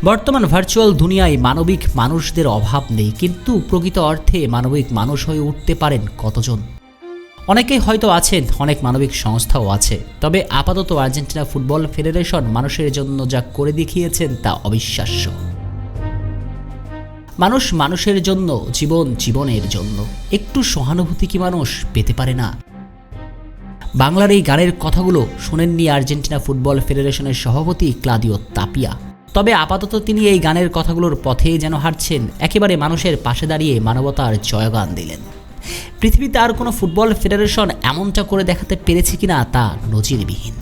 বর্তমান ভার্চুয়াল দুনিয়ায় মানবিক মানুষদের অভাব নেই, কিন্তু প্রকৃত অর্থে মানবিক মানুষ হয়ে উঠতে পারেন কতজন? অনেকেই হয়তো আছেন, অনেক মানবিক সংস্থাও আছে, তবে আপাতত আর্জেন্টিনা ফুটবল ফেডারেশন মানুষের জন্য যা করে দেখিয়েছেন তা অবিশ্বাস্য। মানুষ মানুষের জন্য, জীবন জীবনের জন্য একটু সহানুভূতি কি মানুষ পেতে পারে না? বাংলার এই গানের কথাগুলো শোনেননি আর্জেন্টিনা ফুটবল ফেডারেশনের সভাপতি ক্লাদিও তাপিয়া, তবে আপাতত তিনি এই গানের কথাগুলোর পথেই যেন হাঁটছেন, একেবারে মানুষের পাশে দাঁড়িয়ে মানবতার জয়গান দিলেন। পৃথিবীতে আর কোনো ফুটবল ফেডারেশন এমনটা করে দেখাতে পেরেছে কিনা তা নজিরবিহীন।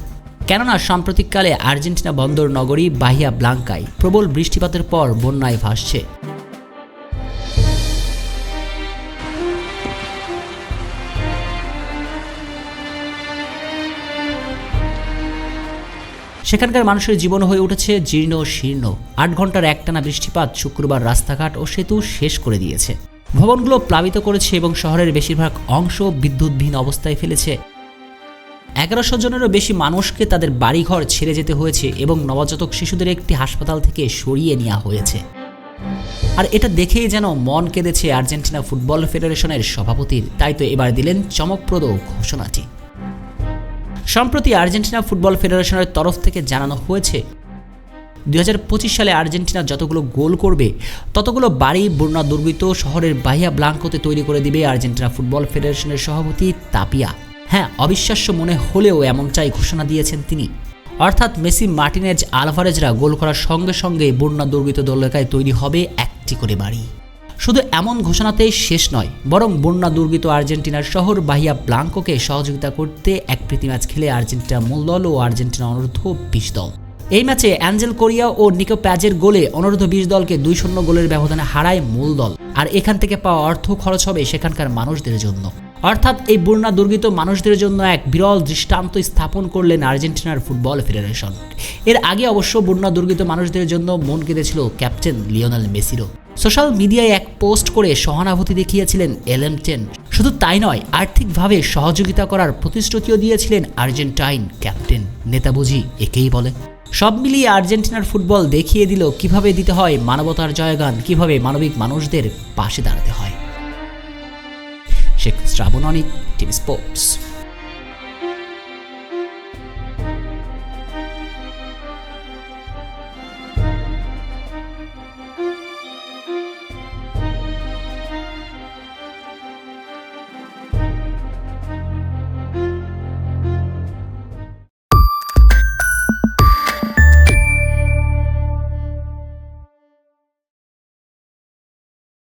কেননা সাম্প্রতিককালে আর্জেন্টিনা বন্দর নগরী বাহিয়া ব্লাঙ্কায় প্রবল বৃষ্টিপাতের পর বন্যায় ভাসছে। সেখানকার মানুষের জীবন হয়ে উঠেছে জীর্ণ শীর্ণ। 8 ঘন্টার একটানা বৃষ্টিপাত শুক্রবার রাস্তাঘাট ও সেতু শেষ করে দিয়েছে, ভবনগুলো প্লাবিত করেছে এবং শহরের বেশিরভাগ অংশ বিদ্যুৎবিহীন অবস্থায় ফেলেছে। 1100 জনেরও বেশি মানুষকে তাদের বাড়িঘর ছেড়ে যেতে হয়েছে এবং নবজাতক শিশুদের একটি হাসপাতাল থেকে সরিয়ে নেওয়া হয়েছে। আর এটা দেখেই যেন মন কেঁদেছে আর্জেন্টিনা ফুটবল ফেডারেশনের সভাপতির। তাই তো এবার দিলেন চমকপ্রদ ঘোষণাটি। সম্প্রতি আর্জেন্টিনা ফুটবল ফেডারেশনের তরফ থেকে জানানো হয়েছে 2025 সালে আর্জেন্টিনা যতগুলো গোল করবে ততগুলো বাড়ি বন্যা দুর্গত শহরের বাহিয়া ব্লাঙ্কোতে তৈরি করে দিবে আর্জেন্টিনা ফুটবল ফেডারেশনের সভাপতি তাপিয়া। হ্যাঁ, অবিশ্বাস্য মনে হলেও এমনটাই ঘোষণা দিয়েছেন তিনি। অর্থাৎ মেসি, মার্টিনেজ, আলভারেজরা গোল করার সঙ্গে সঙ্গে বন্যা দুর্গত এলাকায় তৈরি হবে একটি করে বাড়ি। শুধু এমন ঘোষণাতেই শেষ নয়, বরং বন্যা দুর্গত আর্জেন্টিনার শহর বাহিয়া ব্লাঙ্কোকে সহযোগিতা করতে এক প্রীতি ম্যাচ খেলে আর্জেন্টিনা মূল দল ও আর্জেন্টিনা অনূর্ধ্ব 20 দল। এই ম্যাচে অ্যাঞ্জেল কোরিয়া ও নিকো প্যাজের গোলে অনূর্ধ্ব 20 দলকে 2-0 গোলের ব্যবধানে হারায় মূল দল। আর এখান থেকে পাওয়া অর্থ খরচ হবে সেখানকার মানুষদের জন্য। অর্থাৎ এই বন্যা দুর্গত মানুষদের জন্য এক বিরল দৃষ্টান্ত স্থাপন করলেন আর্জেন্টিনার ফুটবল ফেডারেশন। এর আগে অবশ্য বন্যা দুর্গত মানুষদের জন্য মন কেঁদেছিল ক্যাপ্টেন লিওনেল মেসিরও। সোশ্যাল মিডিয়ায় এক পোস্ট করে সহানুভূতি দেখিয়েছিলেন এলএম10। শুধু তাই নয়, আর্থিকভাবে সহযোগিতা করার প্রতিশ্রুতিও দিয়েছিলেন আর্জেন্টাইন ক্যাপ্টেন। নেতা বুঝি একেই বলে। সব মিলিয়ে আর্জেন্টিনার ফুটবল দেখিয়ে দিল কিভাবে দিতে হয় মানবতার জয়গান, কিভাবে মানবিক মানুষদের পাশে দাঁড়াতে হয়। শেখ শ্রাবণ অনিক, টিভি স্পোর্টস।